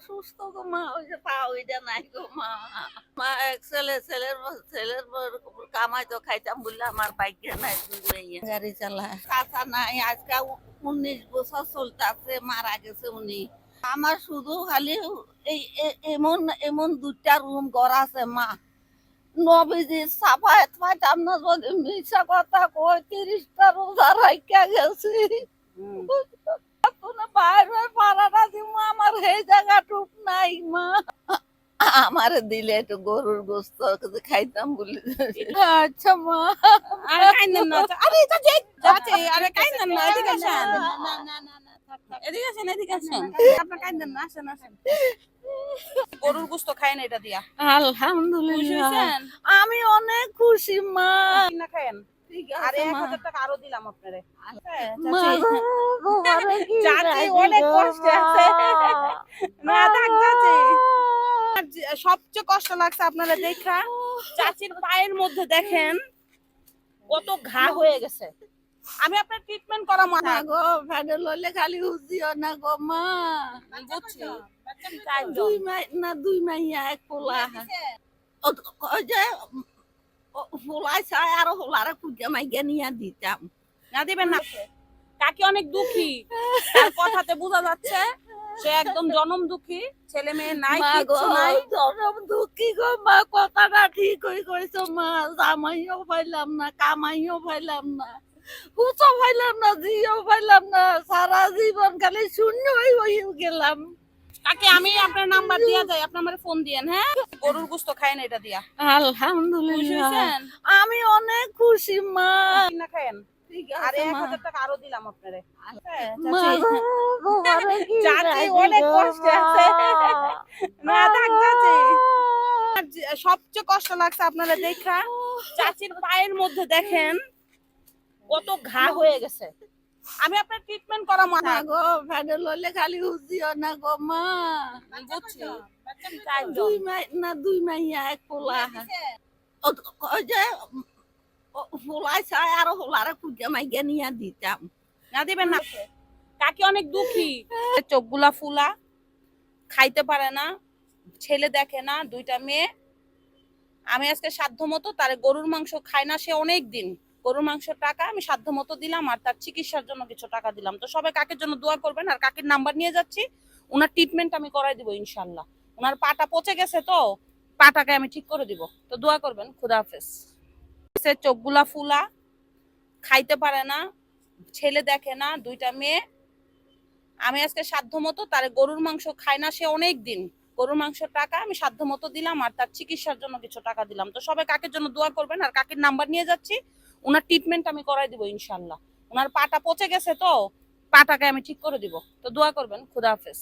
অসুস্থ গো মা, ওই যে পা ওইটা নাই গো মা। মা এক ছেলের কামাই তো খাইতাম বললে আমার বাইক নাই, দুই মেয়ে গাড়ি চালায়, চাচা নাই আজকে 19 বছর চলতেছে, মারা গেছে উনি। আমার শুধু খালি এই এমন এমন দুটা রুম ঘর আছে মা, নবীজি সাফায়াত পাইতাম না যদি মিশা কথা কই, 30টা রোজা রাইখা গেছি। বাইরে পাড়াটা দিব আমার সেই জায়গাটুক নাই মা। আমার দিলে একটু গরুর গোস্ত খাইতাম বলে। আচ্ছা মা। আরে কাইন্দেন না, আরে এটা যে যাচ্ছে, আরে কাইন্দেন না, এদিকে আসেন, এদিকে আসেন, এদিকে আসেন, আপনি কাইন্দেন না, আসেন আসেন। গরুর গোস্ত খায় না এটা দিয়া? খুশি আলহামদুলিল্লাহ হইছেন? আমি অনেক খুশি মা। না খায়েন, ঠিক আরে আছে মা। 1000 টাকা আরো দিলাম আপনারে। মা গো, তোমারে কি চাচি রাখি অনেক গো কষ্টে আছে। না থাক চাচি। সবচেয়ে কষ্ট লাগছে আপনারা দেখা, চাচির পায়ের মধ্যে দেখেন কত ঘা হয়ে গেছে। আমি আপনার ট্রিটমেন্ট করাবো না গো, ভ্যানে লইলে খালি হুজিও না গো মা। বুঝছি। দুই মাইয়া এক পোলা। ওই যে পোলাই চাই আর হোলারে খুঁজে মাইগে নিয়ে দিতাম। না দিবেন না, কাকি অনেক দুঃখী, তার কথাতে বোঝা যাচ্ছে সে একদম জনম দুঃখী, ছেলে মেয়ে নাই, মা গো, কিছু নাই। জনম দুঃখী গো মা, কথাটা ঠিক হয়ে কইছো মা। জামাইও পাইলাম না, কামাইও পাইলাম না, হুচো পাইলাম না, জিও পাইলাম না, সারা জীবন খালি শূন্য হয়ে গেলাম। কাকি আমি আপনার নাম্বার দিয়া যাই, আপনি আমারে ফোন দিয়েন। হ্যাঁ, গরুর গোস্ত খায় না এটা দিয়া? খুশি আলহামদুলিল্লাহ হইছেন? আমি অনেক খুশি মা। না খায়েন, ঠিক আরে আছে মা। 1000 টাকা আরো দিলাম আপনারে। মা গো, তোমারে কি চাচি রাখি অনেক গো কষ্টে আছে। মা। না থাক চাচি। সবচেয়ে কষ্ট লাগছে আপনারা দেখা, চাচির পায়ের মধ্যে দেখেন কত ঘা হয়ে গেছে। আমি আপনার ট্রিটমেন্ট করাবো। না গো, ভ্যানে লইলে খালি হুজিও না গো মা। বুঝছি। দুই মাইয়া এক পোলা। ওই যে পোলাই চাই আর হোলারে খুঁজে মাইগে নিয়ে দিতাম। না দিবেন না, কাকি অনেক দুঃখী, চোখগুলা ফুলা, খাইতে পারে না, ছেলে দেখে না, দুইটা মেয়ে। আমি আজকে সাধ্য মতো তার গরুর মাংস খায় না সে অনেক দিন, গরুর মাংসের টাকা আমি সাধ্য মতো দিলাম, আর তার চিকিৎসার জন্য কিছু টাকা দিলাম। তো সবাই কাকের জন্য দোয়া করবেন, আর কাকির নাম্বার নিয়ে যাচ্ছি, ওনার ট্রিটমেন্ট আমি করাই দিব ইনশাল্লাহ। ওনার পাটা পচে গেছে, তো পাটাকে আমি ঠিক করে দিব, তো দোয়া করবেন। খুদা হাফেজ। চোখগুলা ফুলা, খাইতে পারে না, ছেলে দেখে না, দুইটা মেয়ে। আমি আজকে সাধ্য মতো তার গরুর মাংস খায় না সে অনেক দিন, গরুর মাংসের টাকা আমি সাধ্য মতো দিলাম, আর তার চিকিৎসার জন্য কিছু টাকা দিলাম। তো সবাই কাকের জন্য দোয়া করবেন, আর কাকির নাম্বার নিয়ে যাচ্ছি, ওনার ট্রিটমেন্ট আমি করাই দিব ইনশাল্লাহ। ওনার পাটা পচে গেছে, তো পাটাকে আমি ঠিক করে দিব, তো দোয়া করবেন। খুদা হাফেজ।